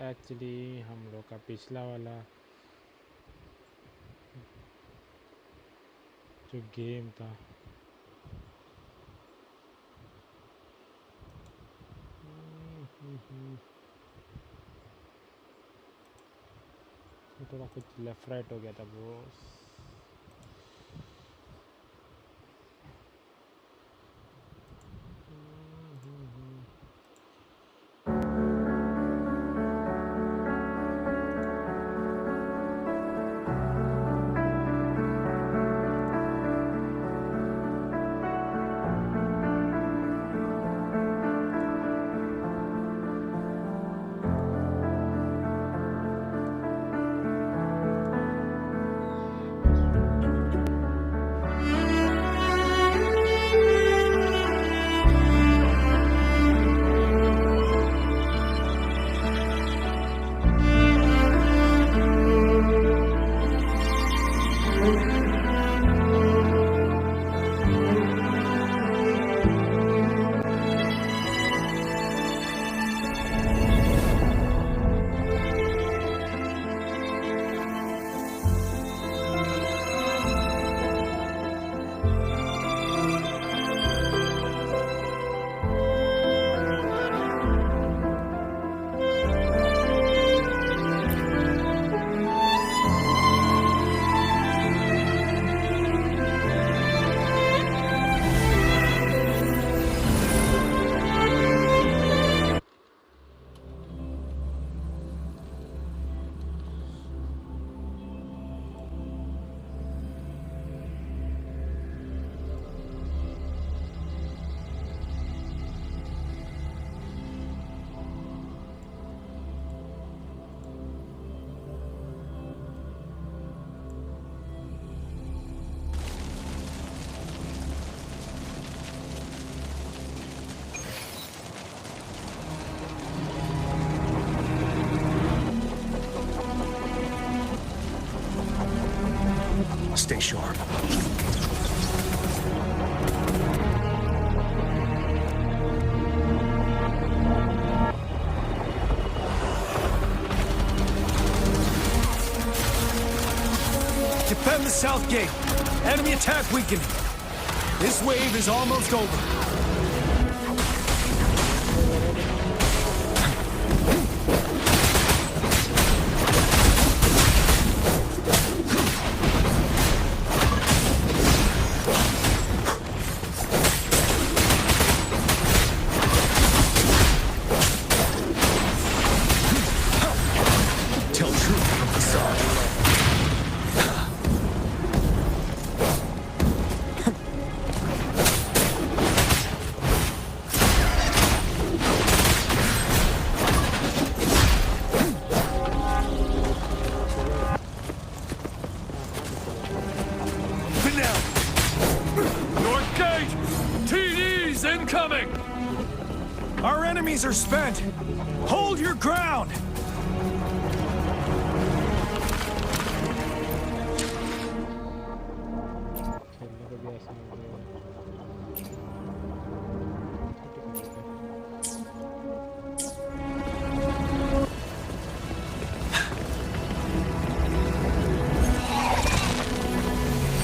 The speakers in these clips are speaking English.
Actually हम लोग का पिछला वाला जो गेम था उसमें थोड़ा कुछ लेफ्ट राइट हो गया था वो Stay sharp. Defend the south gate. Enemy attack weakening. This wave is almost over. Tell truth from facade. North gate! TDs incoming! Our enemies are spent. Hold your ground! खेलने को भी आसान हो गया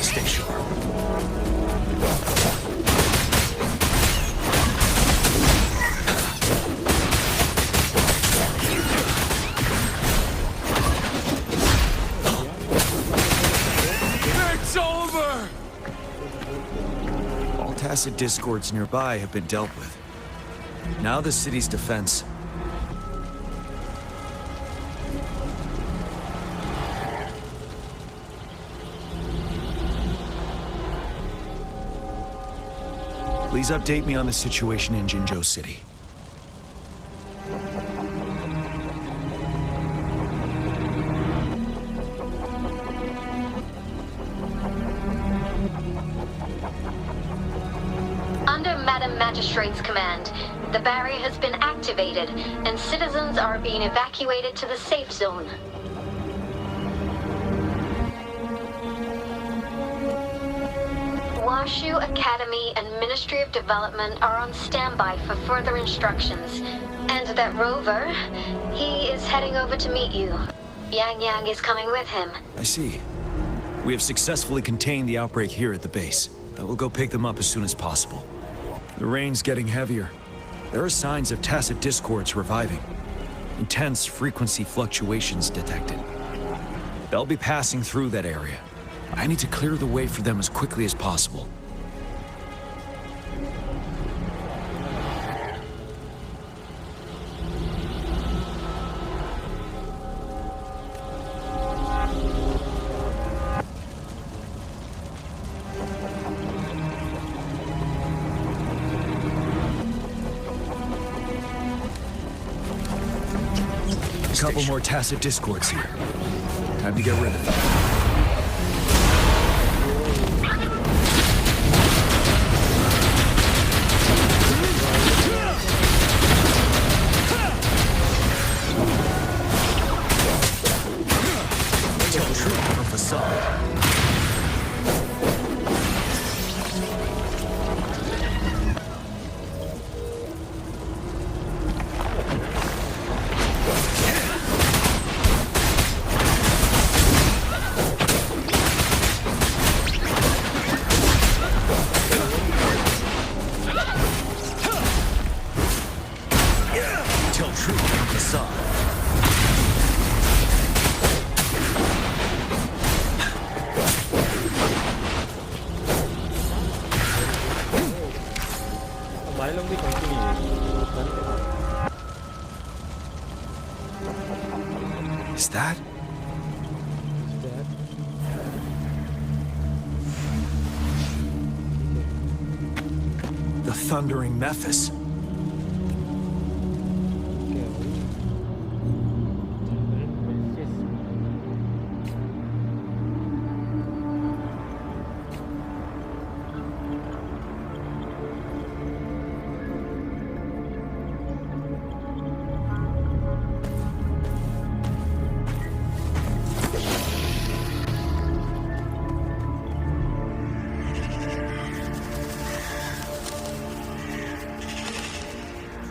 Stay sharp. It's over! All tacit discords nearby have been dealt with. Now the city's defense. Please update me on the situation in Jinzhou City. Under Madam Magistrate's command, the barrier has been activated, and citizens are being evacuated to the safe zone. Washu Academy and Ministry of Development are on standby for further instructions. And that rover, he is heading over to meet you. Yang Yang is coming with him. I see. We have successfully contained the outbreak here at the base. I will go pick them up as soon as possible. The rain's getting heavier. There are signs of tacit discords reviving. Intense frequency fluctuations detected. They'll be passing through that area. I need to clear the way for them as quickly as possible. A couple more tacit discords here. Time to get rid of them. Tell truth from facade. Tell truth from facade. Kemarin lang di continue. Is that? The Thundering Mephis.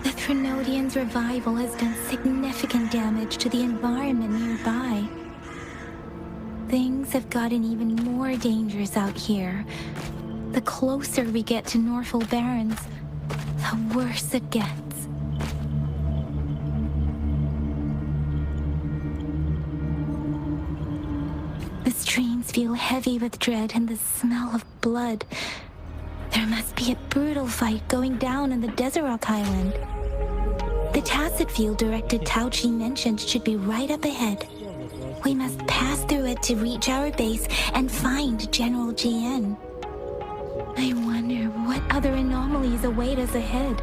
The Trinodian's revival has done significant damage to the environment nearby. Things have gotten even more dangerous out here. The closer we get to Norfolk Barrens, the worse it gets. The streams feel heavy with dread and the smell of blood. There must be a brutal fight going down in the Desert Rock Island. The tacit field-directed Tauchi mentioned should be right up ahead. We must pass through it to reach our base and find General GN. I wonder what other anomalies await us ahead.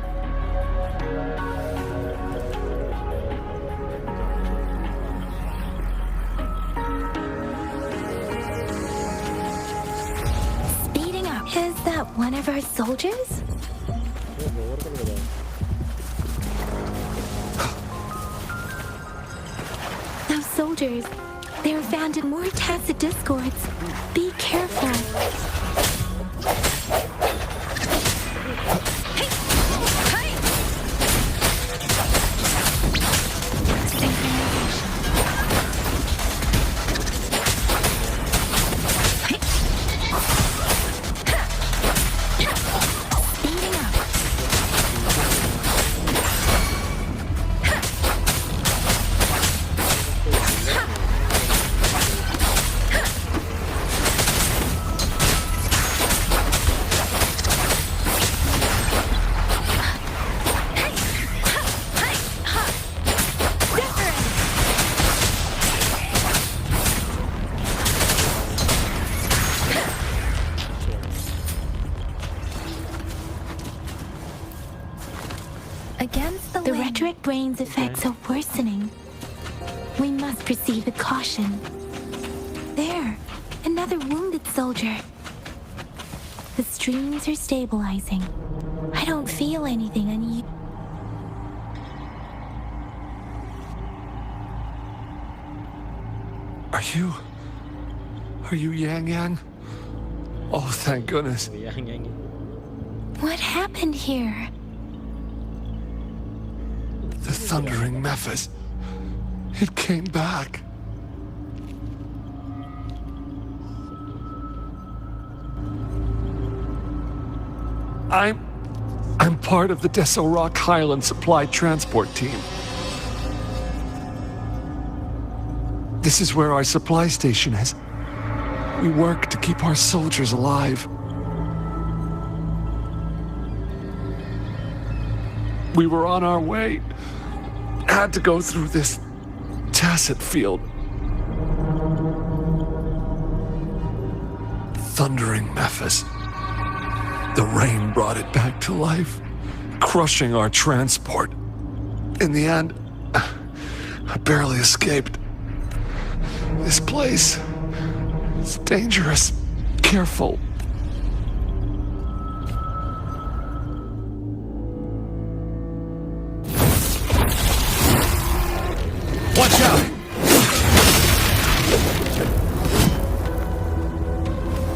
Speeding up. Is that one of our soldiers? Those soldiers, they're found in more tacit discords. Be careful. The rhetoric brain's effects are worsening. We must proceed with caution. There, another wounded soldier. The streams are stabilizing. I don't feel anything unusual. Are you Yang Yang? Oh, thank goodness. What happened here? The Thundering Mephis. It came back. I'm part of the Deso Rock Highland Supply Transport Team. This is where our supply station is. We work to keep our soldiers alive. We were on our way. Had to go through this tacet field. Thundering Memphis. The rain brought it back to life, crushing our transport. In the end, I barely escaped. This place is dangerous. Careful. Watch out!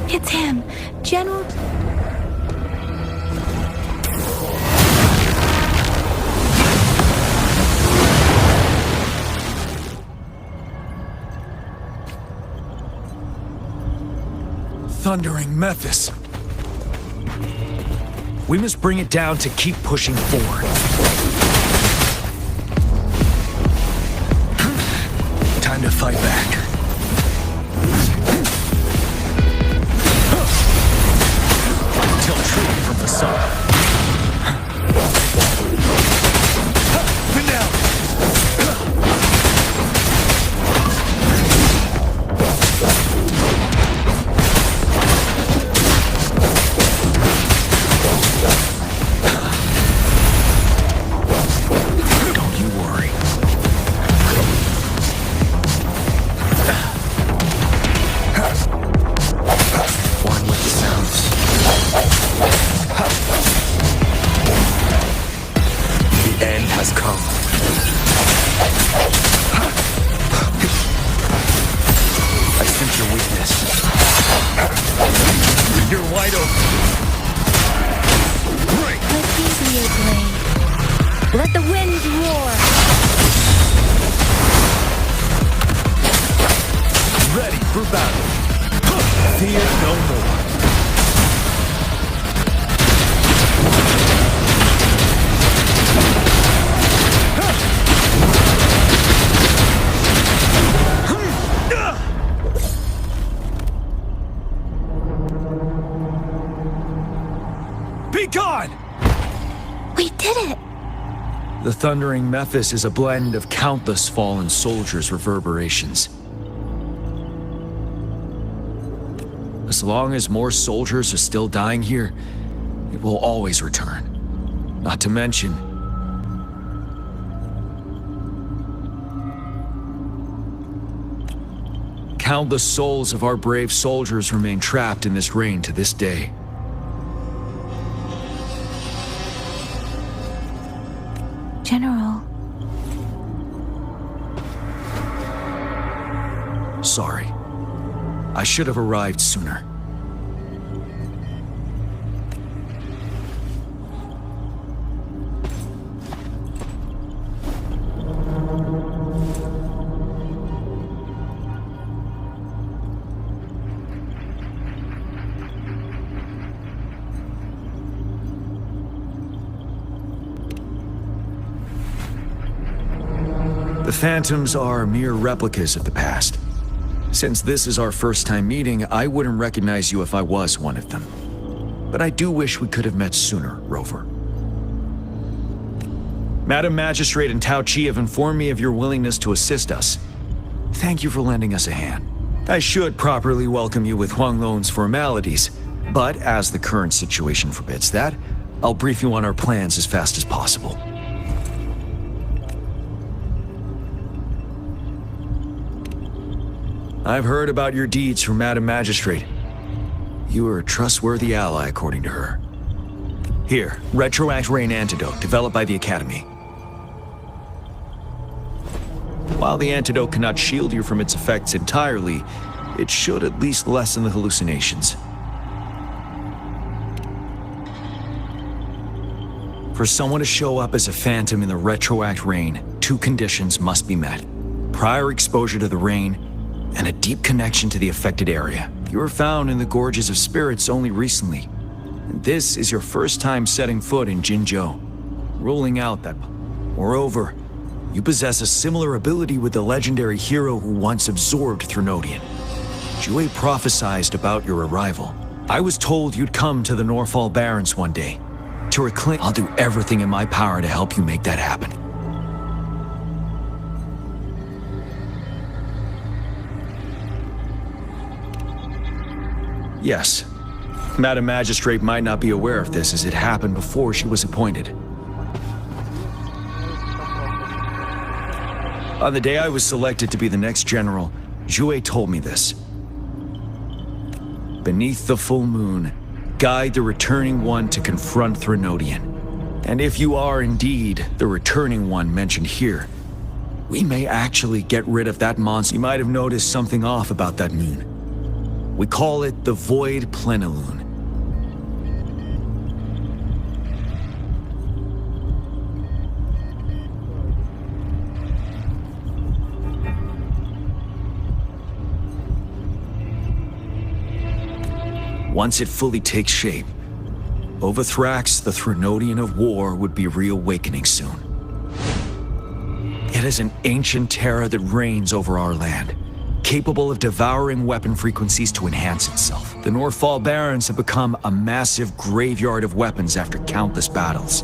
It's him, General. Thundering Memphis. We must bring it down to keep pushing forward. Time to fight back. Tell truth from facade. Pin down. Don't you worry. One with the sounds. The end has come. I sense your weakness. You're wide open. Right. Let me be your blade. Let the winds roar. Ready for battle. Fear no more. Be gone! We did it. The Thundering Memphis is a blend of countless fallen soldiers' reverberations. As long as more soldiers are still dying here, it will always return. Not to mention, countless souls of our brave soldiers remain trapped in this rain to this day. General. Sorry. I should have arrived sooner. The Phantoms are mere replicas of the past. Since this is our first time meeting, I wouldn't recognize you if I was one of them. But I do wish we could have met sooner, Rover. Madam Magistrate and Tao Chi have informed me of your willingness to assist us. Thank you for lending us a hand. I should properly welcome you with Huang Lon's formalities, but as the current situation forbids that, I'll brief you on our plans as fast as possible. I've heard about your deeds from Madam Magistrate. You are a trustworthy ally, according to her. Here, Retroact Rain Antidote, developed by the Academy. While the antidote cannot shield you from its effects entirely, it should at least lessen the hallucinations. For someone to show up as a phantom in the Retroact Rain, two conditions must be met. prior exposure to the rain and a deep connection to the affected area. You were found in the Gorges of Spirits only recently. And this is your first time setting foot in Jinzhou, ruling out that. Moreover, you possess a similar ability with the legendary hero who once absorbed Threnodian. Jue prophesied about your arrival. I was told you'd come to the Norfall Barrens one day. To reclaim, I'll do everything in my power to help you make that happen. Yes. Madam Magistrate might not be aware of this as it happened before she was appointed. On the day I was selected to be the next general, Jue told me this. Beneath the full moon, guide the returning one to confront Threnodian. And if you are indeed the returning one mentioned here, we may actually get rid of that monster. You might have noticed something off about that moon. We call it the Void Plenilune. Once it fully takes shape, Overthrax, the Threnodian of War, would be reawakening soon. It is an ancient terror that reigns over our land, capable of devouring weapon frequencies to enhance itself. The Norfall Barrens have become a massive graveyard of weapons after countless battles.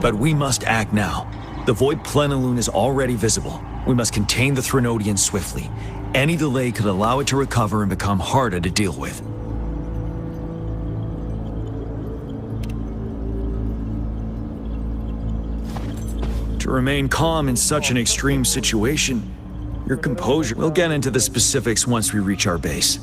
But we must act now. The Void Plenilune is already visible. We must contain the Threnodian swiftly. Any delay could allow it to recover and become harder to deal with. To remain calm in such an extreme situation, your composure. We'll get into the specifics once we reach our base.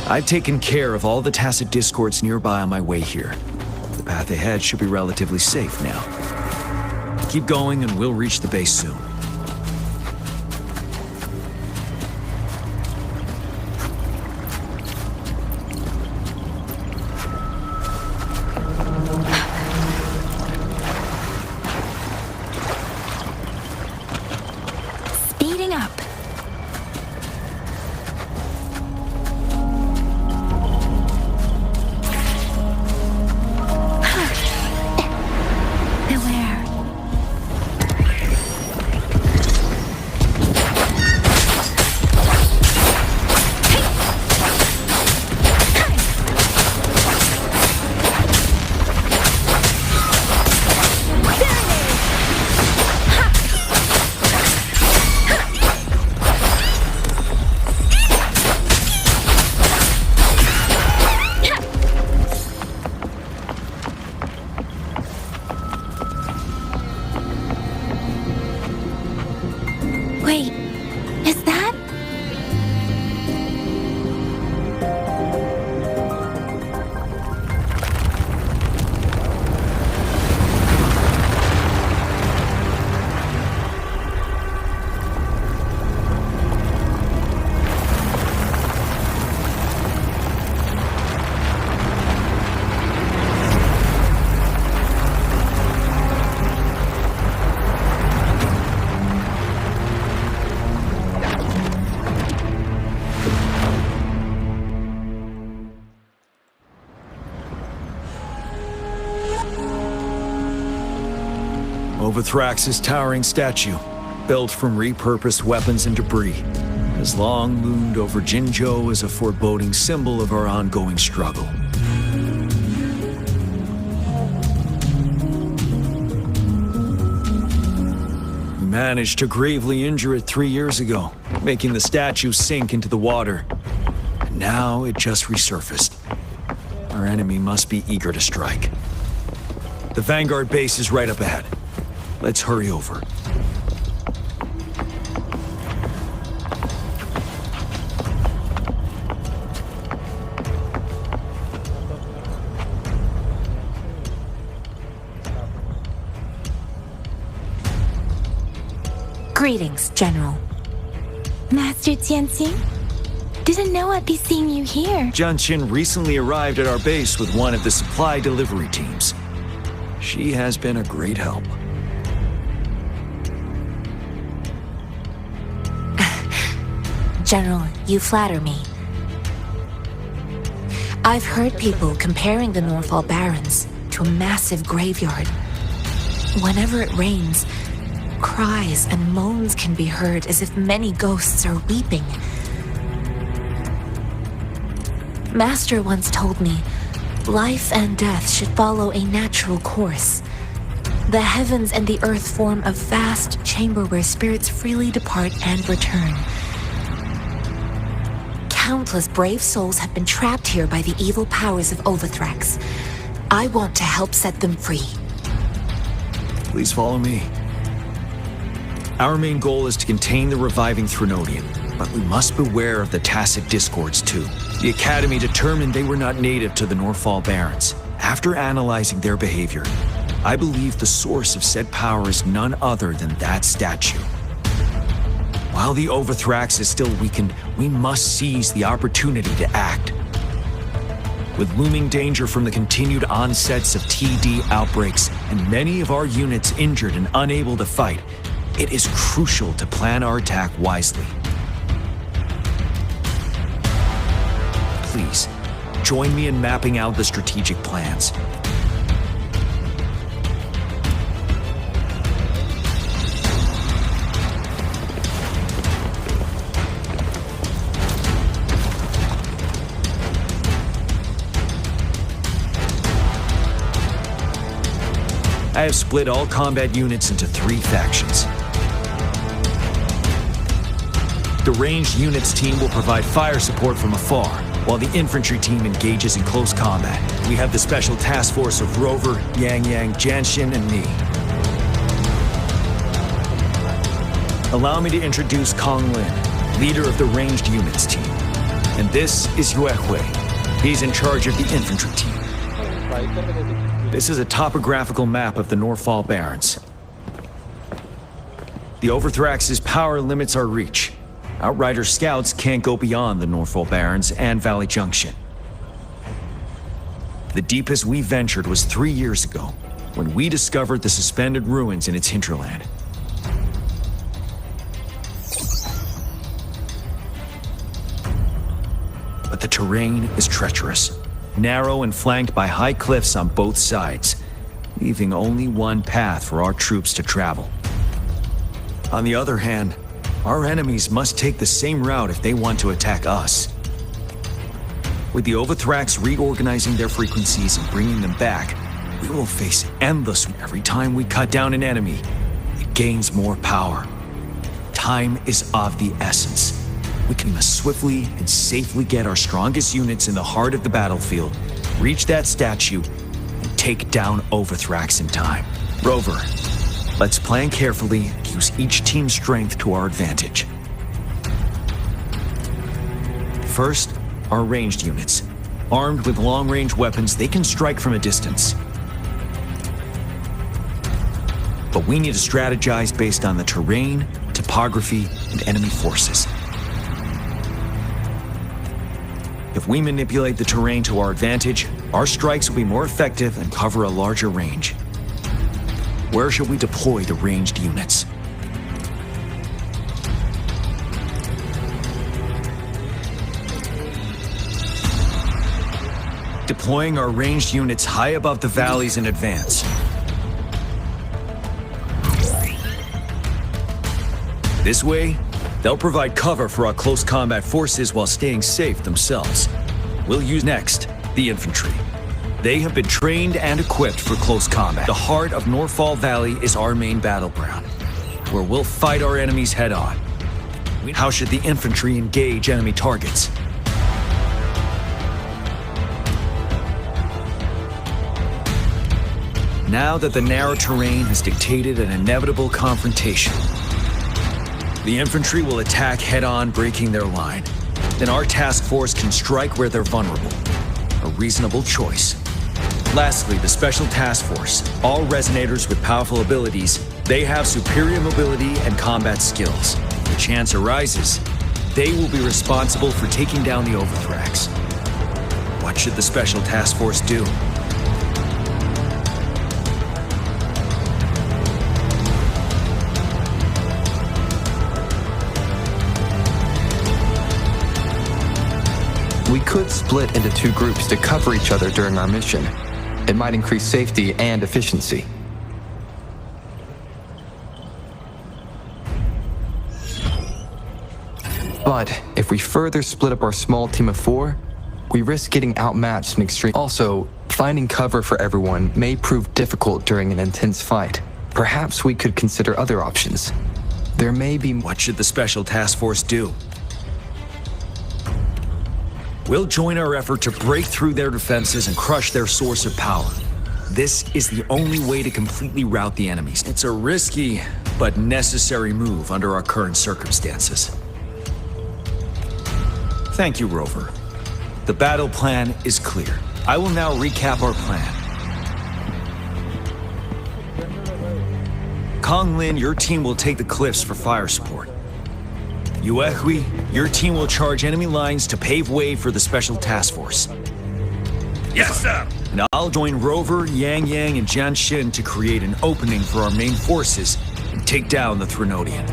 I've taken care of all the tacit discords nearby on my way here. The path ahead should be relatively safe now. Keep going and we'll reach the base soon. Wait, is that? Overthrax's towering statue, built from repurposed weapons and debris, has long loomed over Jinzhou as a foreboding symbol of our ongoing struggle. We managed to gravely injure it 3 years ago, making the statue sink into the water. And now it just resurfaced. Our enemy must be eager to strike. The Vanguard base is right up ahead. Let's hurry over. Greetings, General. Master Tianxing? Didn't know I'd be seeing you here. Junshin recently arrived at our base with one of the supply delivery teams. She has been a great help. General, you flatter me. I've heard people comparing the Norfall Barrens to a massive graveyard. Whenever it rains, cries and moans can be heard as if many ghosts are weeping. Master once told me, life and death should follow a natural course. The heavens and the earth form a vast chamber where spirits freely depart and return. Countless brave souls have been trapped here by the evil powers of Wuthrax. I want to help set them free. Please follow me. Our main goal is to contain the reviving Threnodian, but we must beware of the tacit discords too. The Academy determined they were not native to the Norfall Barrens. After analyzing their behavior, I believe the source of said power is none other than that statue. While the Wuthrax is still weakened, we must seize the opportunity to act. With looming danger from the continued onsets of TD outbreaks and many of our units injured and unable to fight, it is crucial to plan our attack wisely. Please, join me in mapping out the strategic plans. I have split all combat units into 3 factions. The ranged units team will provide fire support from afar, while the infantry team engages in close combat. We have the special task force of Rover, Yang Yang, Janshin, and me. Allow me to introduce Kong Lin, leader of the ranged units team. And this is Yue Hui. He's in charge of the infantry team. This is a topographical map of the Norfall Barrens. The Wuthrax's power limits our reach. Outrider scouts can't go beyond the Norfall Barrens and Valley Junction. The deepest we ventured was 3 years ago, when we discovered the suspended ruins in its hinterland. But the terrain is treacherous, narrow and flanked by high cliffs on both sides, leaving only one path for our troops to travel. On the other hand, our enemies must take the same route if they want to attack us. With the Wuthrax reorganizing their frequencies and bringing them back, we will face endless. Every time we cut down an enemy, it gains more power. Time is of the essence. We must swiftly and safely get our strongest units in the heart of the battlefield, reach that statue, and take down Wuthrax in time. Rover, let's plan carefully and use each team's strength to our advantage. First, our ranged units. Armed with long-range weapons, they can strike from a distance. But we need to strategize based on the terrain, topography, and enemy forces. If we manipulate the terrain to our advantage, our strikes will be more effective and cover a larger range. Where should we deploy the ranged units? Deploying our ranged units high above the valleys in advance. This way, they'll provide cover for our close combat forces while staying safe themselves. We'll use next the infantry. They have been trained and equipped for close combat. The heart of Norfall Valley is our main battleground, where we'll fight our enemies head-on. How should the infantry engage enemy targets? Now that the narrow terrain has dictated an inevitable confrontation, the infantry will attack head-on, breaking their line. Then our task force can strike where they're vulnerable. A reasonable choice. Lastly, the Special Task Force. All resonators with powerful abilities, they have superior mobility and combat skills. If the chance arises, They will be responsible for taking down the Overthrax. What should the Special Task Force do? We could split into two groups to cover each other during our mission. It might increase safety and efficiency. But if we further split up our small team of 4, we risk getting outmatched in extreme. Also, finding cover for everyone may prove difficult during an intense fight. Perhaps we could consider other options. There may be... What should the Special Task Force do? We'll join our effort to break through their defenses and crush their source of power. This is the only way to completely rout the enemies. It's a risky, but necessary move under our current circumstances. Thank you, Rover. The battle plan is clear. I will now recap our plan. Kong Lin, your team will take the cliffs for fire support. Yuehui, your team will charge enemy lines to pave way for the Special Task Force. Yes, sir! And I'll join Rover, Yang Yang, and Jian Xin to create an opening for our main forces and take down the Threnodian.